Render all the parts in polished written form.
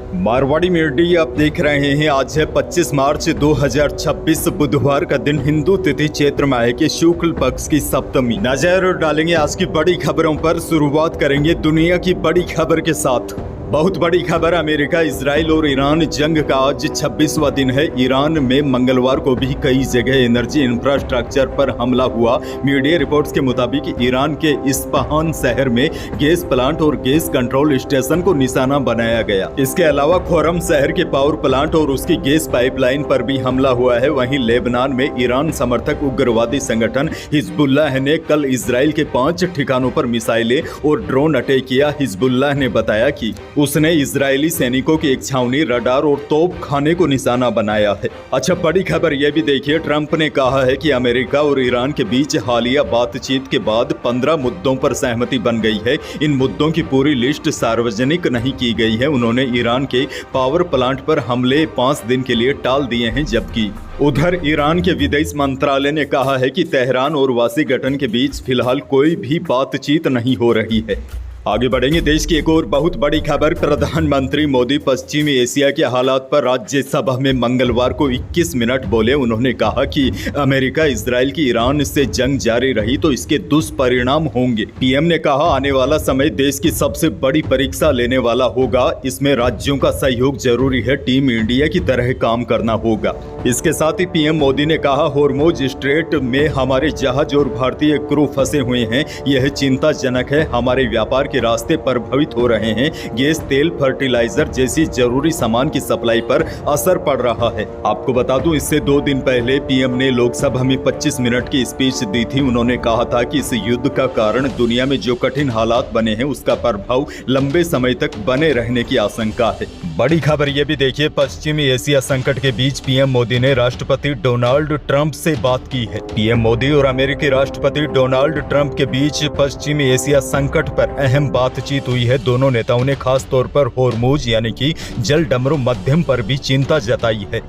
Marwari media आप देख रहे हैं। आज है 25 मार्च 2026 बुधवार का दिन। हिंदू तिथि चैत्र माह के शुक्ल पक्ष की सप्तमी। नजर डालेंगे आज की बड़ी खबरों पर। शुरुआत करेंगे दुनिया की बड़ी खबर के साथ। बहुत बड़ी खबर, अमेरिका, इजराइल और ईरान जंग का आज 26वां दिन है। ईरान में मंगलवार को भी कई जगह एनर्जी इंफ्रास्ट्रक्चर पर हमला हुआ। मीडिया रिपोर्ट्स के मुताबिक ईरान के इस्फहान शहर में गैस प्लांट और गैस कंट्रोल स्टेशन को निशाना बनाया गया। इसके अलावा खोरम शहर के पावर प्लांट और उसकी गैस पाइपलाइन पर भी हमला हुआ है। वहीं लेबनान में ईरान समर्थक उग्रवादी संगठन हिजबुल्लाह ने कल इजराइल के 5 ठिकानों पर मिसाइलें और ड्रोन अटैक किया। हिजबुल्लाह ने बताया कि उसने इजरायली सैनिकों की एक छावनी, रडार और तोप खाने को निशाना बनाया है। अच्छा, बड़ी खबर यह भी देखिए, ट्रंप ने कहा है कि अमेरिका और ईरान के बीच हालिया बातचीत के बाद 15 मुद्दों पर सहमति बन गई है। इन मुद्दों की पूरी लिस्ट सार्वजनिक नहीं की गई है। उन्होंने ईरान के पावर प्लांट पर हमले 5 दिन के लिए टाल दिए हैं, जबकि उधर ईरान के विदेश मंत्रालय ने कहा है कि तेहरान और वाशिंगटन के बीच फिलहाल कोई भी बातचीत नहीं हो रही है। आगे बढ़ेंगे। देश की एक और बहुत बड़ी खबर, प्रधानमंत्री मोदी पश्चिमी एशिया के हालात पर राज्यसभा में मंगलवार को 21 मिनट बोले। उन्होंने कहा कि अमेरिका, इजराइल की ईरान से जंग जारी रही तो इसके दुष्परिणाम होंगे। पीएम ने कहा, आने वाला समय देश की सबसे बड़ी परीक्षा लेने वाला होगा। इसमें राज्यों का सहयोग जरूरी है। टीम इंडिया की तरह काम करना होगा। इसके साथ ही पीएम मोदी ने कहा, होर्मुज स्ट्रेट में हमारे जहाज और भारतीय क्रू फंसे हुए हैं। यह चिंताजनक है। हमारे व्यापार के रास्ते प्रभावित हो रहे हैं। गैस, तेल, फर्टिलाइजर जैसी जरूरी सामान की सप्लाई पर असर पड़ रहा है। आपको बता दूं, इससे 2 दिन पहले पीएम ने लोकसभा में 25 मिनट की स्पीच दी थी। उन्होंने कहा था कि इस युद्ध का कारण दुनिया में जो कठिन हालात बने हैं उसका प्रभाव लंबे समय तक बने रहने की आशंका है। बड़ी खबर यह भी देखिए, पश्चिमी एशिया संकट के बीच पीएम मोदी ने राष्ट्रपति डोनाल्ड ट्रंप से बात की है। पीएम मोदी और अमेरिकी राष्ट्रपति डोनाल्ड ट्रंप के बीच पश्चिमी एशिया संकट पर अहम बातचीत हुई है। दोनों नेताओं ने खास तौर पर होर्मुज यानी कि जल डमरू मध्यम पर भी चिंता जताई है।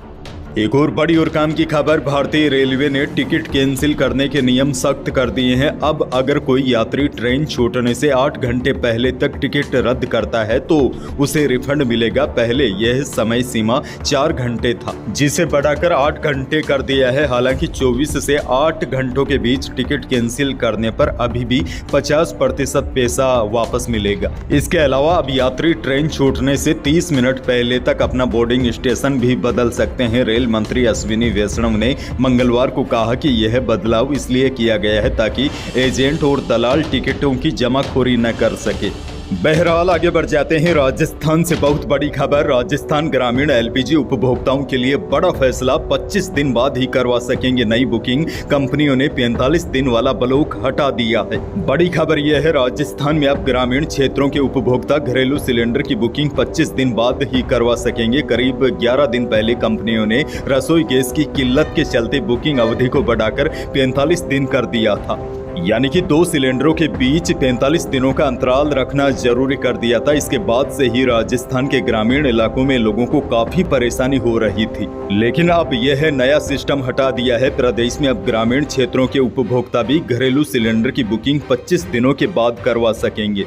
एक और बड़ी और काम की खबर, भारतीय रेलवे ने टिकट कैंसिल करने के नियम सख्त कर दिए हैं। अब अगर कोई यात्री ट्रेन छूटने से 8 घंटे पहले तक टिकट रद्द करता है तो उसे रिफंड मिलेगा। पहले यह समय सीमा 4 घंटे था, जिसे बढ़ाकर 8 घंटे कर दिया है। हालांकि 24 से 8 घंटों के बीच टिकट कैंसिल करने पर अभी भी 50% पैसा वापस मिलेगा। इसके अलावा अब यात्री ट्रेन छूटने से 30 मिनट पहले तक अपना बोर्डिंग स्टेशन भी बदल सकते हैं। रेल मंत्री अश्विनी वैष्णव ने मंगलवार को कहा कि यह बदलाव इसलिए किया गया है ताकि एजेंट और दलाल टिकटों की जमाखोरी न कर सके। बहरहाल आगे बढ़ जाते हैं। राजस्थान से बहुत बड़ी खबर, राजस्थान ग्रामीण एलपीजी उपभोक्ताओं के लिए बड़ा फैसला। 25 दिन बाद ही करवा सकेंगे नई बुकिंग। कंपनियों ने 45 दिन वाला ब्लॉक हटा दिया है। बड़ी खबर यह है, राजस्थान में अब ग्रामीण क्षेत्रों के उपभोक्ता घरेलू सिलेंडर की बुकिंग 25 दिन बाद ही करवा सकेंगे। करीब 11 दिन पहले कंपनियों ने रसोई गैस की किल्लत के चलते बुकिंग अवधि को बढ़ाकर 45 दिन कर दिया था, यानी कि 2 सिलेंडरों के बीच 45 दिनों का अंतराल रखना जरूरी कर दिया था। इसके बाद से ही राजस्थान के ग्रामीण इलाकों में लोगों को काफी परेशानी हो रही थी, लेकिन अब यह नया सिस्टम हटा दिया है। प्रदेश में अब ग्रामीण क्षेत्रों के उपभोक्ता भी घरेलू सिलेंडर की बुकिंग 25 दिनों के बाद करवा सकेंगे।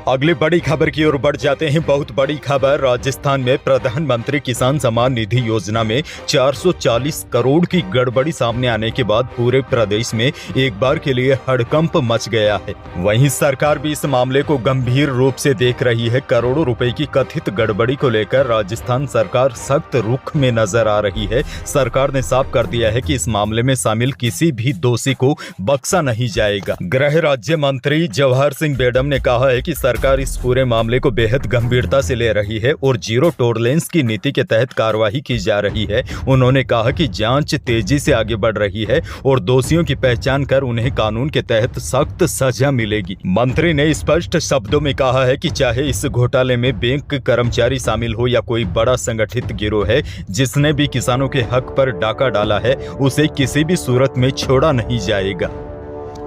अगली बड़ी खबर की ओर बढ़ जाते हैं। बहुत बड़ी खबर, राजस्थान में प्रधानमंत्री किसान सम्मान निधि योजना में 440 करोड़ की गड़बड़ी सामने आने के बाद पूरे प्रदेश में एक बार के लिए हड़कंप मच गया है। वहीं सरकार भी इस मामले को गंभीर रूप से देख रही है। करोड़ों रुपए की कथित गड़बड़ी को लेकर राजस्थान सरकार सख्त रुख में नजर आ रही है। सरकार ने साफ कर दिया है कि इस मामले में शामिल किसी भी दोषी को बख्शा नहीं जाएगा। गृह राज्य मंत्री जवाहर सिंह बेडम ने कहा है कि सरकार इस पूरे मामले को बेहद गंभीरता से ले रही है और जीरो टॉलरेंस की नीति के तहत कार्रवाई की जा रही है। उन्होंने कहा कि जांच तेजी से आगे बढ़ रही है और दोषियों की पहचान कर उन्हें कानून के तहत सख्त सजा मिलेगी। मंत्री ने स्पष्ट शब्दों में कहा है कि चाहे इस घोटाले में बैंक कर्मचारी शामिल हो या कोई बड़ा संगठित गिरोह है जिसने भी किसानों के हक पर डाका डाला है, उसे किसी भी सूरत में छोड़ा नहीं जाएगा।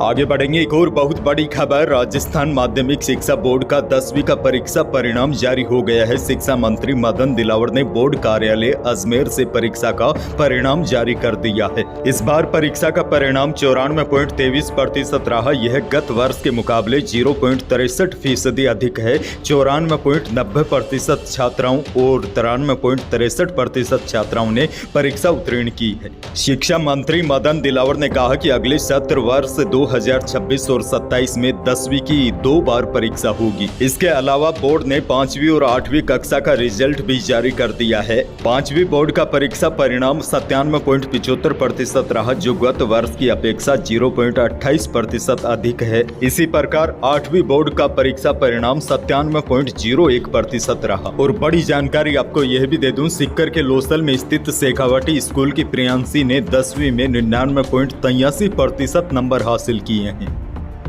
आगे बढ़ेंगे। एक और बहुत बड़ी खबर, राजस्थान माध्यमिक शिक्षा बोर्ड का 10वीं का परीक्षा परिणाम जारी हो गया है। शिक्षा मंत्री मदन दिलावर ने बोर्ड कार्यालय अजमेर से परीक्षा का परिणाम जारी कर दिया है। इस बार परीक्षा का परिणाम 94.23% रहा। यह गत वर्ष के मुकाबले 0.63% अधिक है। 94.90% छात्राओं और 93.63% छात्राओं ने परीक्षा उत्तीर्ण की है। शिक्षा मंत्री मदन दिलावर ने कहा कि अगले सत्र वर्ष 2026 और 27 में 10वीं की 2 बार परीक्षा होगी। इसके अलावा बोर्ड ने 5वीं और 8वीं कक्षा का रिजल्ट भी जारी कर दिया है। 5वीं बोर्ड का परीक्षा परिणाम 97.75% रहा, जो गत वर्ष की अपेक्षा 0.28% अधिक है। इसी प्रकार 8वीं बोर्ड का परीक्षा परिणाम 97.01% रहा। और बड़ी जानकारी आपको यह भी दे दूं, सिक्कर के लोसल में स्थित शेखावटी स्कूल की प्रियांशी ने 10वीं में 99.83% नंबर हासिल किए हैं।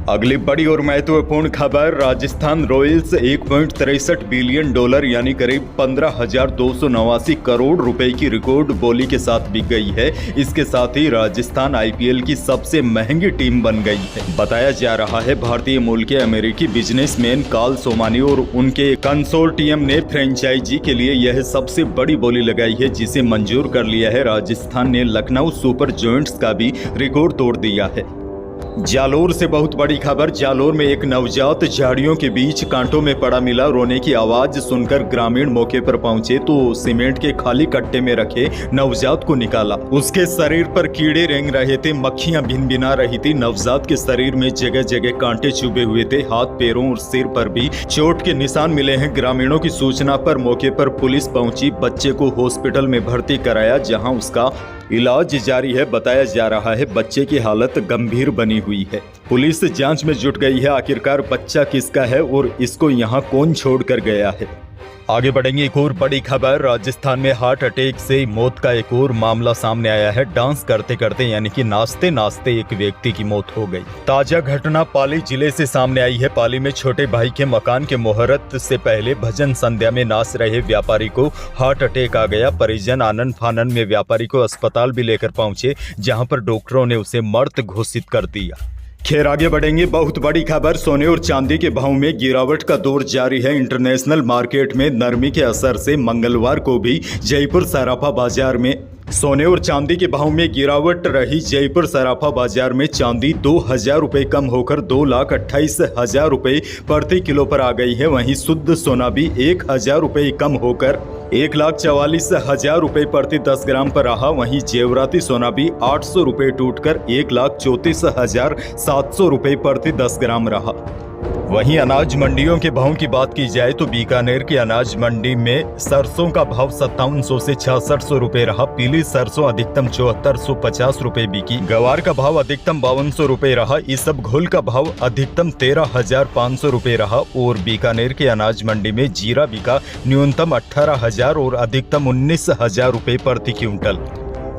अगली बड़ी और महत्वपूर्ण खबर, राजस्थान रॉयल्स 1.63 बिलियन डॉलर यानी करीब 15,289 करोड़ रुपए की रिकॉर्ड बोली के साथ बिक गई है। इसके साथ ही राजस्थान IPL की सबसे महंगी टीम बन गई है। बताया जा रहा है भारतीय मूल के अमेरिकी बिजनेसमैन कार्ल सोमानी और उनके कंसोर्टियम ने फ्रेंचाइजी के लिए यह सबसे बड़ी बोली लगाई है, जिसे मंजूर कर लिया है। राजस्थान ने लखनऊ सुपर जॉयंट्स का भी रिकॉर्ड तोड़ दिया है। जालोर से बहुत बड़ी खबर, जालोर में एक नवजात झाड़ियों के बीच कांटों में पड़ा मिला। रोने की आवाज सुनकर ग्रामीण मौके पर पहुंचे तो सीमेंट के खाली कट्टे में रखे नवजात को निकाला। उसके शरीर पर कीड़े रेंग रहे थे, मक्खियां भिनभिना रही थी। नवजात के शरीर में जगह जगह कांटे चुभे हुए थे। हाथ, पैरों और सिर पर भी चोट के निशान मिले हैं। ग्रामीणों की सूचना पर मौके पर पुलिस पहुंची। बच्चे को हॉस्पिटल में भर्ती कराया, जहां उसका इलाज जारी है। बताया जा रहा है बच्चे की हालत गंभीर बनी हुई है। पुलिस जांच में जुट गई है, आखिरकार बच्चा किसका है और इसको यहाँ कौन छोड़कर गया है। आगे बढ़ेंगे। एक और बड़ी खबर, राजस्थान में हार्ट अटैक से मौत का एक और मामला सामने आया है। डांस करते करते यानी कि नाचते नाचते एक व्यक्ति की मौत हो गई। ताजा घटना पाली जिले से सामने आई है। पाली में छोटे भाई के मकान के मुहूर्त से पहले भजन संध्या में नाच रहे व्यापारी को हार्ट अटैक आ गया। परिजन आनंद फानन में व्यापारी को अस्पताल भी लेकर पहुंचे, जहां पर डॉक्टरों ने उसे मृत घोषित कर दिया। खैर आगे बढ़ेंगे। बहुत बड़ी खबर, सोने और चांदी के भाव में गिरावट का दौर जारी है। इंटरनेशनल मार्केट में नरमी के असर से मंगलवार को भी जयपुर सराफा बाजार में सोने और चांदी के भाव में गिरावट रही। जयपुर सराफा बाजार में चांदी 2,000 रुपये कम होकर 2,28,000 रुपये प्रति किलो पर आ गई है। वहीं शुद्ध सोना भी 1,000 रुपये कम होकर 1,44,000 रुपये प्रति 10 ग्राम पर रहा। वहीं जेवराती सोना भी 800 रुपये टूटकर 1,34,700 रुपये प्रति 10 ग्राम रहा। वहीं अनाज मंडियों के भाव की बात की जाए तो बीकानेर की अनाज मंडी में सरसों का भाव 5700 से 6600 रुपये रहा। पीली सरसों अधिकतम 7450 रुपये बिकी। गवार का भाव अधिकतम 5200 रुपये रहा। इसबगोल का भाव अधिकतम 13,500 रुपये रहा। और बीकानेर के अनाज मंडी में जीरा बिका न्यूनतम 18,000 और अधिकतम 19,000 रुपये प्रति क्विंटल।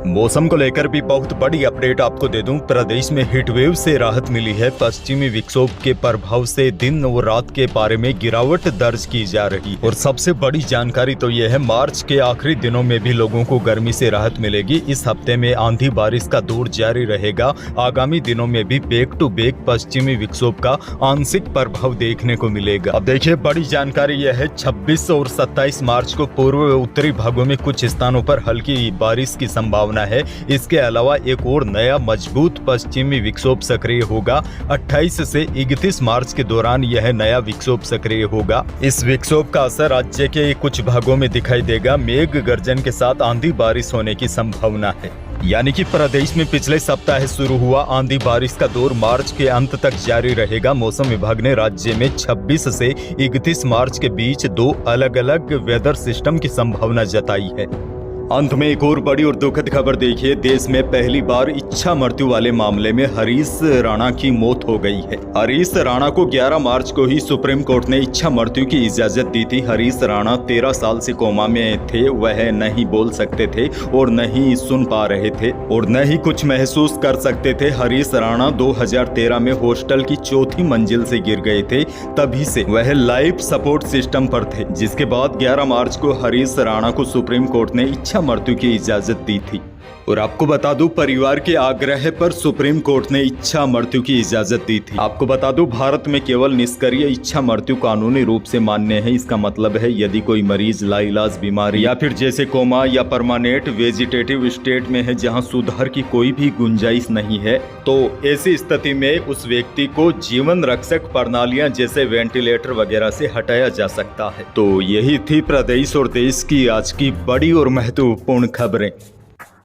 मौसम को लेकर भी बहुत बड़ी अपडेट आपको दे दूं। प्रदेश में हीट वेव से राहत मिली है। पश्चिमी विक्षोभ के प्रभाव से दिन और रात के पारे में गिरावट दर्ज की जा रही है। और सबसे बड़ी जानकारी तो यह है, मार्च के आखिरी दिनों में भी लोगों को गर्मी से राहत मिलेगी। इस हफ्ते में आंधी बारिश का दौर जारी रहेगा। आगामी दिनों में भी बैक टू बैक पश्चिमी विक्षोभ का आंशिक प्रभाव देखने को मिलेगा। अब देखिए बड़ी जानकारी यह है, 26 और 27 मार्च को पूर्व उत्तरी भागों में कुछ स्थानों पर हल्की बारिश की संभावना है। इसके अलावा एक और नया मजबूत पश्चिमी विक्षोभ सक्रिय होगा। 28 से 31 मार्च के दौरान यह नया विक्षोभ सक्रिय होगा। इस विक्षोभ का असर राज्य के कुछ भागों में दिखाई देगा। मेघ गर्जन के साथ आंधी बारिश होने की संभावना है। यानी कि प्रदेश में पिछले सप्ताह शुरू हुआ आंधी बारिश का दौर मार्च के अंत तक जारी रहेगा। मौसम विभाग ने राज्य में 26 से 31 मार्च के बीच 2 अलग अलग वेदर सिस्टम की संभावना जताई है। अंत में एक और बड़ी और दुखद खबर देखिए। देश में पहली बार इच्छा मृत्यु वाले मामले में हरीश राणा की मौत हो गई है। हरीश राणा को 11 मार्च को ही सुप्रीम कोर्ट ने इच्छा मृत्यु की इजाजत दी थी। हरीश राणा 13 साल से कोमा में थे। वह नहीं बोल सकते थे और नहीं सुन पा रहे थे और न ही कुछ महसूस कर सकते थे। हरीश राणा 2013 में हॉस्टल की 4थी मंजिल से गिर गए थे। तभी से वह लाइफ सपोर्ट सिस्टम पर थे, जिसके बाद 11 मार्च को हरीश राणा को सुप्रीम कोर्ट ने इच्छा मृत्यु की इजाजत दी थी। और आपको बता दूं, परिवार के आग्रह पर सुप्रीम कोर्ट ने इच्छा मृत्यु की इजाजत दी थी। आपको बता दूं, भारत में केवल निष्क्रिय इच्छा मृत्यु कानूनी रूप से मान्य है। इसका मतलब है यदि कोई मरीज लाइलाज बीमारी या फिर जैसे कोमा या परमानेंट वेजिटेटिव स्टेट में है जहां सुधार की कोई भी गुंजाइश नहीं है, तो ऐसी स्थिति में उस व्यक्ति को जीवन रक्षक प्रणालियां जैसे वेंटिलेटर वगैरह से हटाया जा सकता है। तो यही थी प्रदेश और देश की आज की बड़ी और महत्वपूर्ण खबरें।